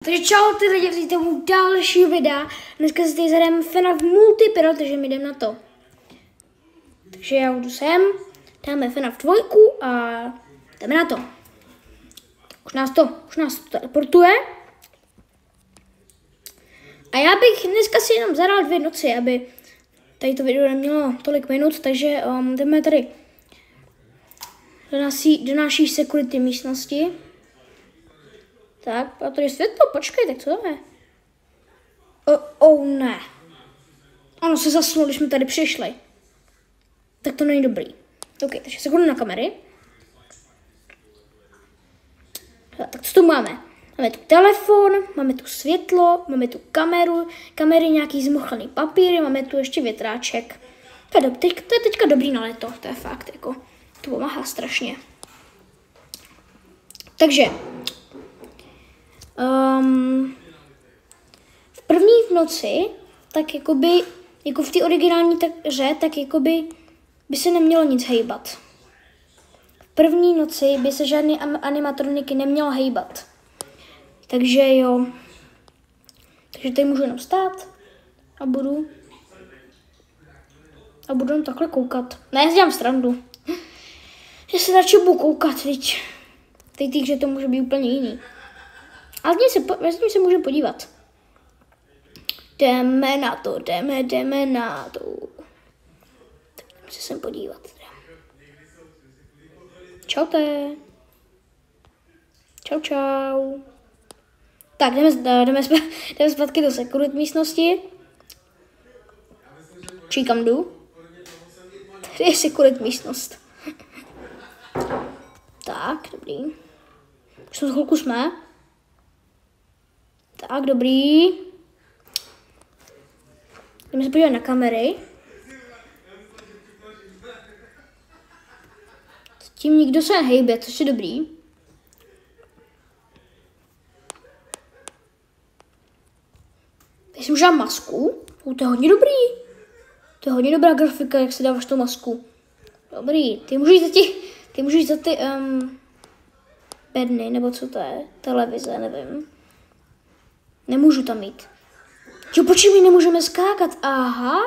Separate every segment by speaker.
Speaker 1: Takže čau ty lidi, přijďte mu další videa. Dneska si tady zadám FNAF Multipro, takže my jdeme na to. Takže já jdu sem, dáme FNAF 2 a jdeme na to. Už nás to teleportuje. A já bych dneska si jenom zadal 2 noci, aby tady to video nemělo tolik minut, takže jdeme tady do naší security místnosti. Tak, a tady je světlo, počkej, tak co to je? Ne. Ano, se zasnulo, když jsme tady přišli. Tak to není dobrý. OK, takže se na kamery. Tak co tu máme? Máme tu telefon, máme tu světlo, máme tu kamery, nějaký zmuchlaný papír, máme tu ještě větráček. To je teďka dobrý na léto, to je fakt, jako, to pomáhá strašně. Takže, v první v noci, tak jakoby, jako v té originální hře, tak jakoby by se nemělo nic hejbat. V první noci by se žádný animatroniky nemělo hejbat. Takže jo. Takže tady můžu jenom stát a budu jenom takhle koukat. Ne, já dělám srandu. Já se radši budu koukat, teď. Teď že to může být úplně jiný. Ale s tím se můžeme podívat. Jdeme na to. Tak jdeme se sem podívat. Čaute. Čau. Tak, jdeme zpátky do security místnosti. Či kam jdu? Tady je security místnost. Tak, dobrý. Už na chvilku jsme. Tak, dobrý. Jdeme se podívat na kamery. Tím nikdo se nehejbe, což je dobrý. Teď jsem už dám masku. To je hodně dobrý. To je hodně dobrá grafika, jak si dáváš tu masku. Dobrý. Ty můžeš za ty bedny, nebo co to je? Televize, nevím. Nemůžu tam jít. Jo, počkej, my nemůžeme skákat. Aha,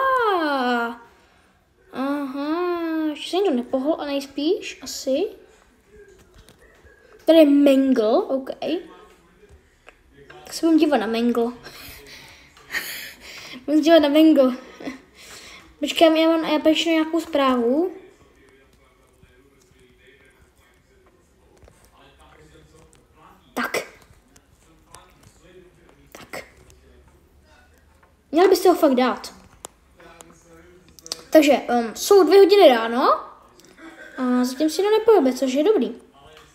Speaker 1: ještě se někdo nepohl a nejspíš, asi. Tady je Mangle, OK. Tak se budeme dívat na Mangle. Počkej, já píšu nějakou zprávu. Tak. Měl byste ho fakt dát. Takže jsou 2 hodiny ráno a zatím si to nepohybuje, což je dobrý.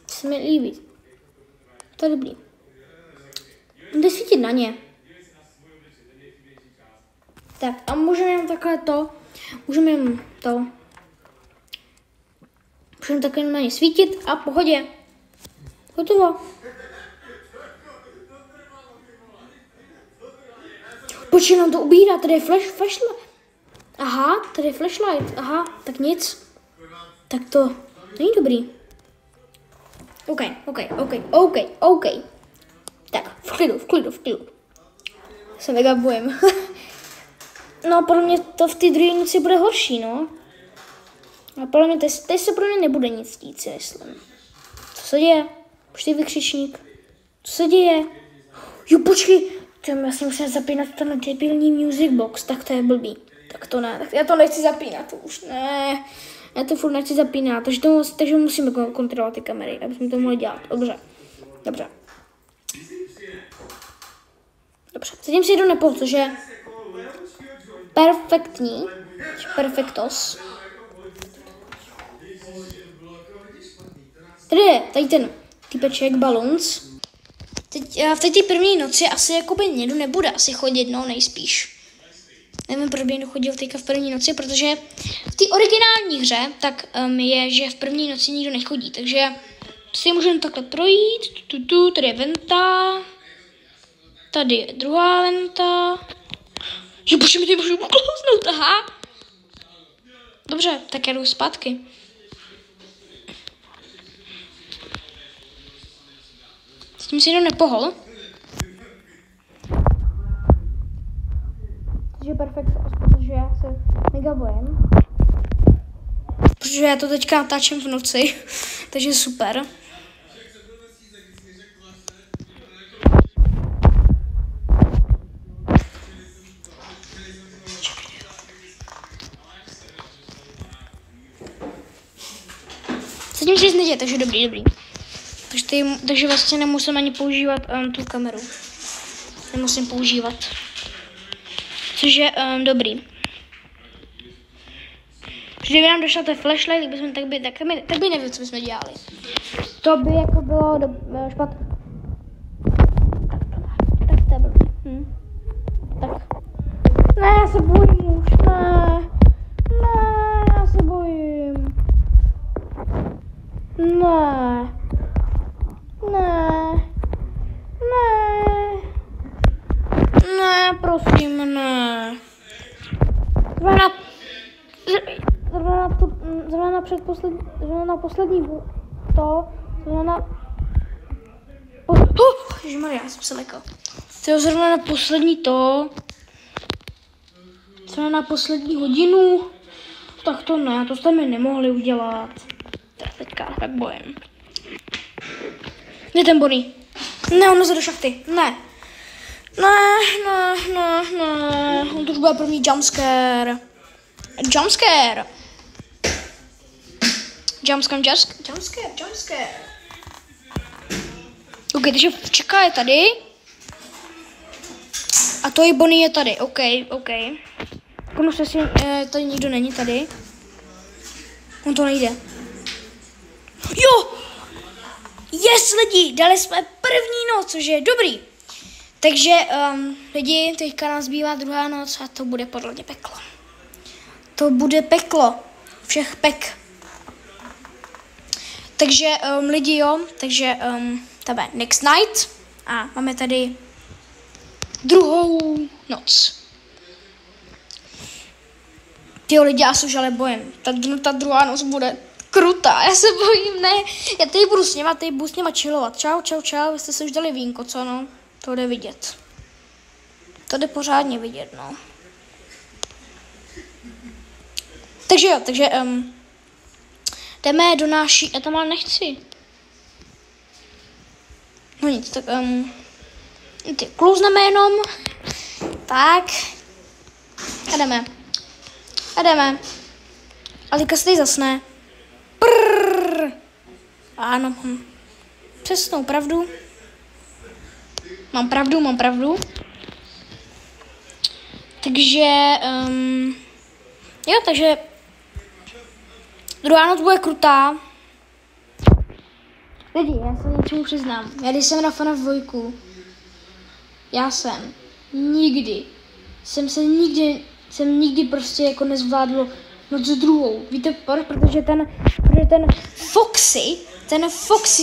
Speaker 1: Se mi líbí. To je dobrý. Jde svítit na ně. Tak a můžeme jen takhle můžeme takhle na ně svítit a pohodě. Hotovo. Počkej, nám to ubírá, tady je flashlight. Aha, tady je flashlight, aha, tak nic. Tak to není dobrý. OK. Tak, v klidu. Se vygabujem. No, podle mě to v té druhé noci bude horší, no. A podle mě teď se pro mě nebude nic dít, si myslím. Co se děje? Počkej, vykřičník. Co se děje? Jo, počkej. Já si musím zapínat ten debilní music box, tak to je blbý. Tak to ne, tak já to nechci zapínat, to už ne. Já to furt nechci zapínat, takže musíme kontrolovat ty kamery, aby jsme to mohli dělat. Dobře. Zatím si jdu nepohl, což je perfektos. Tady ten typeček Balloons. V té první noci asi jakoby někdo nebude asi chodit, no nejspíš. Nevím, proč by někdo chodil teďka v první noci, protože v té originální hře tak je, že v první noci nikdo nechodí, takže si můžeme takhle projít, tady je venta, tady je druhá venta. Jo, počkej, ty můžu uklouznout, aha. Dobře, tak já jdu zpátky. S tím si někdo nepohl. Takže perfekto, protože já se mega bojím. Protože já to teďka natáčím v noci, takže super. Zatím se nic neděje, takže dobrý. Takže vlastně nemusím ani používat tu kameru. Nemusím používat. Což je dobrý. Když by nám došla ta flashlight, tak by nevím, co bychom dělali. To by jako bylo špatné. Tak to je blbý. Tak. Ne, já se bojím už, ne, já se bojím. Ne, prosím, ne. Zrovna poslední to, ježišmarja, já jsem se lekal. Zrovna na poslední hodinu, tak to ne, to jste mi nemohli udělat. Tak teďka tak bojím. Kde ten Bonnie? Ne, on leze do šachty, ne. On to už bude první jumpscare. Jumpscare. Ok, takže čeká je tady. A to je Bonnie je tady, ok. Komu se si, tady nikdo není tady. On to nejde. Jo! Yes, lidi, dali jsme první noc, což je dobrý. Takže lidi, teďka nás zbývá druhá noc a to bude podle mě peklo. To bude peklo. Všech pek. Takže lidi jo, takže tam je next night a máme tady druhou noc. Tyjo lidi, já se už ale bojím. Ta druhá noc bude krutá, já se bojím, ne. Já tady budu s něma chillovat. Čau, vy jste se už dali vínko, co no? To jde vidět. To jde pořádně vidět, no. Takže jo, jdeme do naší, já tam ale nechci. No nic, tak klouzneme jenom. Tak. A jdeme. A teďka se tady zasne. Prrrr. Ano, mám přesnou pravdu. Mám pravdu. Takže, jo, takže druhá noc bude krutá. Lidi, já se něčemu přiznám. Já když jsem na FNAF 2, jsem nikdy prostě jako nezvládl noc druhou. Víte proč? Protože ten Foxy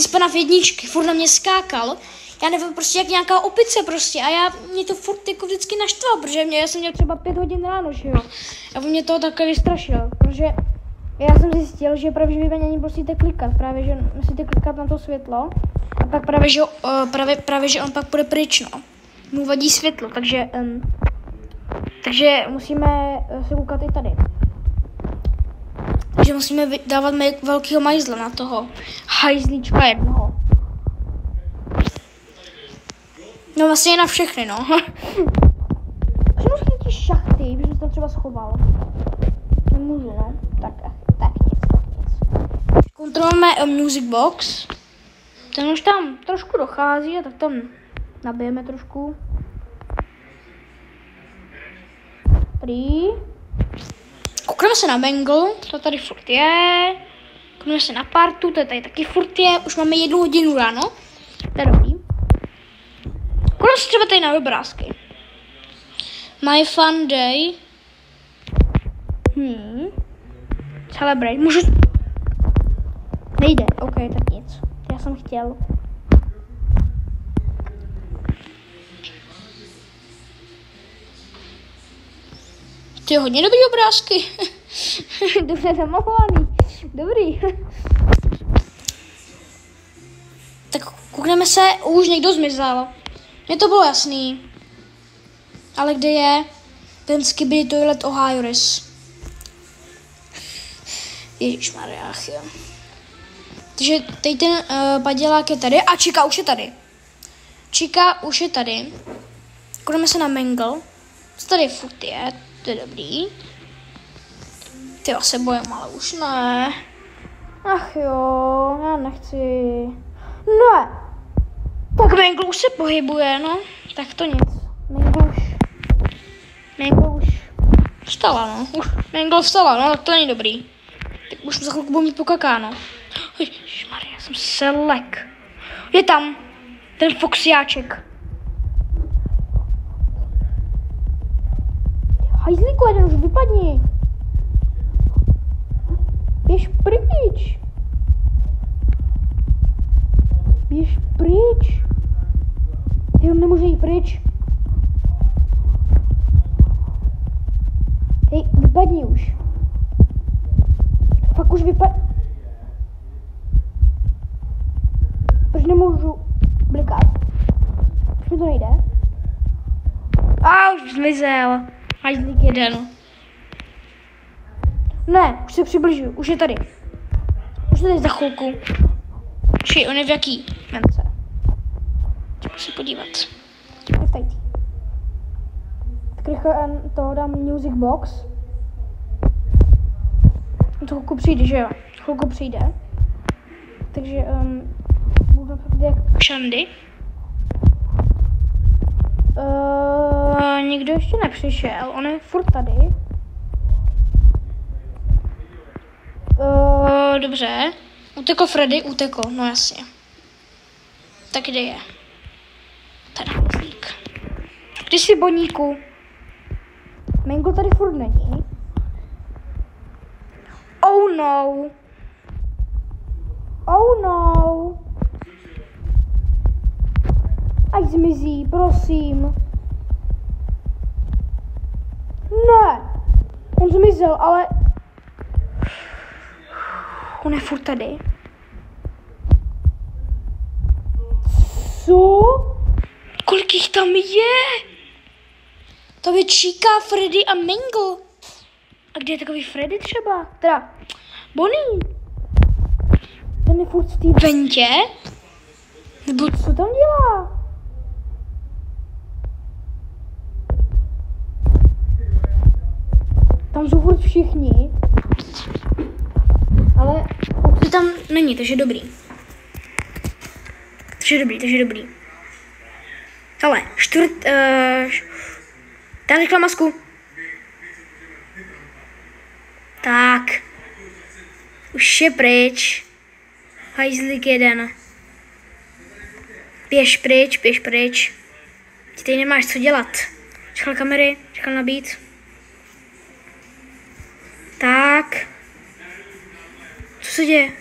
Speaker 1: z FNAF 1 furt na mě skákal. Já nevím, prostě jak nějaká opice prostě a mě to furt jako vždycky naštvalo, protože já jsem měl třeba 5 hodin ráno, že jo. A mě to takhle vystrašilo, protože já jsem zjistil, že právě, že vy na něj musíte klikat, právě, že musíte klikat na to světlo a pak právě, že on pak půjde pryč, no. Mu vadí světlo, takže musíme se koukat i tady. Takže musíme dávat velkýho majzla na toho hajzlíčka jednoho. No vlastně na všechny, no. Můžu ty šachty, protože jsem to třeba schoval. Nemůžu, no. Tak nic. Kontrolujeme music box. Ten už tam trošku dochází, a tak tam nabijeme trošku. Prý. Koukneme se na Mangle, to tady furt je. Koukneme se na Partu, to tady taky furt je. Už máme 1 hodinu ráno. To je dobrý. Koukneme se třeba tady na obrázky. My fun day. Celebrate. Můžu... Nejde, ok, tak nic. Já jsem chtěl. Ty hodně dobrý obrázky. Dobře namalovaný. Dobrý. Tak koukneme se, už někdo zmizel. Mně to bylo jasný. Ale kde je? Ten Skibidi Toilet Ohio Res. Ježišmarja, jo. Takže teď ten padělák je tady a Chica už je tady. Chica už je tady. Koukneme se na Mangle. Co tady furt je, to je dobrý. Ty já se bojím, ale už ne. Ach jo, já nechci. Ne. Tak Mangle už se pohybuje, no. Tak to nic. Mangle už vstala, no. Mangle vstala, no, tak to není dobrý. Tak už za chvilku budu mít pokakáno. Ježišmarja, já jsem se lek. Je tam ten Foxyáček. Hajzlíku, jeden už vypadni. Běž pryč. Běž pryč. Ty nemůže jít pryč. Hej, vypadni už. Fakt už vypadni. Proč nemůžu blikat? Proč mi to nejde? Už zmizel. Hajzlík jeden. Ne, už se přibližuju, už je tady. Už je tady za chvilku. Či on je v jaký mence? Chci se podívat. Tak tady. Tak rychle toho dám music box. To chvilku přijde, že jo? Chvilku přijde. Takže budu například jak Shandy. Nikdo ještě nepřišel, on je furt tady. Dobře. Utekl Freddy, utekl, no jasně. Tak kde je? Ten hajzlík. Ty jsi Boníku. Mangle tady furt není. Oh no. Oh no. Ať zmizí, prosím. Ne. On zmizel, ale on je furt tady. Co? Kolik jich tam je? To je Chica, Freddy a Mangle. A kde je takový Freddy třeba? Teda Bonnie. Ten je furt v té ventě? Nebo co tam dělá? Tam jsou furt všichni. Ale Foxy tam není, takže dobrý. Takže dobrý. Hele, dá rychle masku. Tak. Už je pryč. Hajzlík jeden. Běž pryč. Ty tady nemáš co dělat. Čekal kamery, čekal nabít. Tak. Co se děje?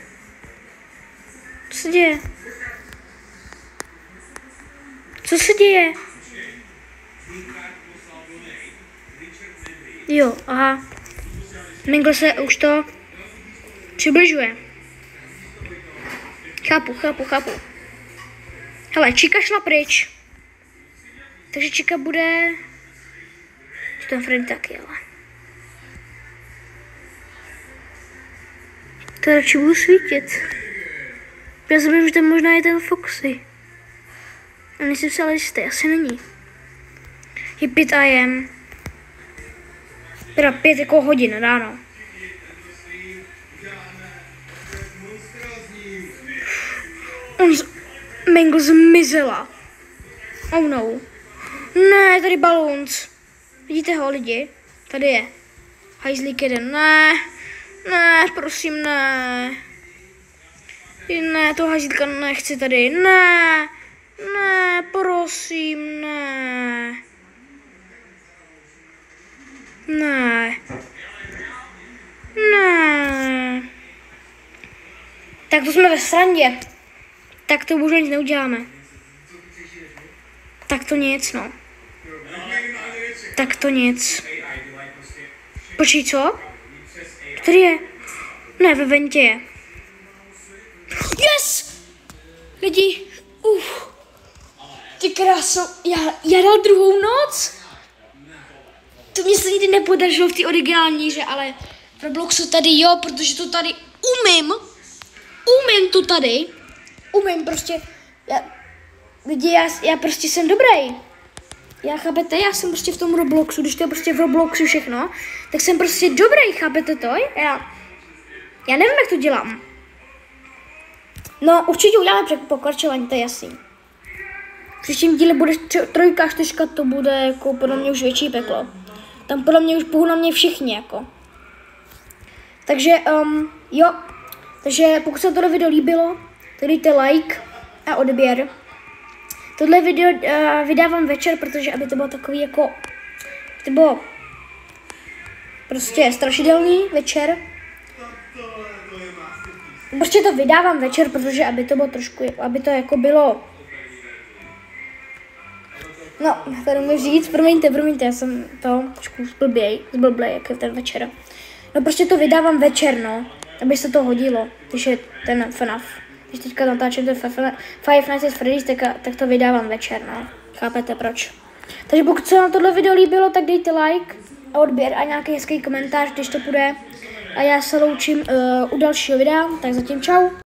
Speaker 1: Co se děje? Jo, aha. Mangle se už to přibližuje. Chápu. Hele, Chica šla pryč. Takže Chica bude... Ten Freddy taky, ale... To radši budu svítit. Já si myslím, že to možná je ten Foxy. A nejsem si ale jistý, asi není. Je 5 AM. Teda 5 jako hodin ráno. Mangle zmizela. Oh no. Ne, tady Balloons. Vidíte ho, lidi? Tady je. Hajzlík jeden. Ne, prosím, ne. Ne, toho hajzlíka nechci tady. Ne, prosím, ne. Tak to jsme ve srandě. Tak to bohužel nic neuděláme. Tak to nic, no. Tak to nic. Počkej, co? Tady je. Ne, ve ventě je. Yes! Lidi, ty kráso, já dal druhou noc. To mě se nikdy nepodařilo v té originální hře, ale v Robloxu tady jo, protože to tady umím to tady, prostě, já prostě jsem dobrý. Chápete, já jsem prostě v tom Robloxu, když to je prostě v Robloxu všechno, tak jsem prostě dobrý, chápete to? Já nevím, jak to dělám. No, určitě uděláme pokračování, to je jasný. V příštím díle bude 3, 4, to bude jako podle mě už větší peklo. Tam podle mě už půjdu na mě všichni, jako. Takže, jo. Takže pokud se tohle video líbilo, tak dejte like a odběr. Tohle video vydávám večer, protože aby to bylo takový jako, to bylo prostě strašidelný večer. Prostě to vydávám večer, protože aby to bylo trošku, aby to jako bylo, no, to nemůžu říct, promiňte, já jsem to trošku zblblej, jak je ten večer. No prostě to vydávám večer, no, aby se to hodilo, když je ten FNAF. Když teďka natáčím ten Five Nights at Freddy's, tak to vydávám večer, no. Chápete proč? Takže pokud se vám tohle video líbilo, tak dejte like a odběr a nějaký hezký komentář, když to půjde. A já se loučím u dalšího videa, tak zatím čau.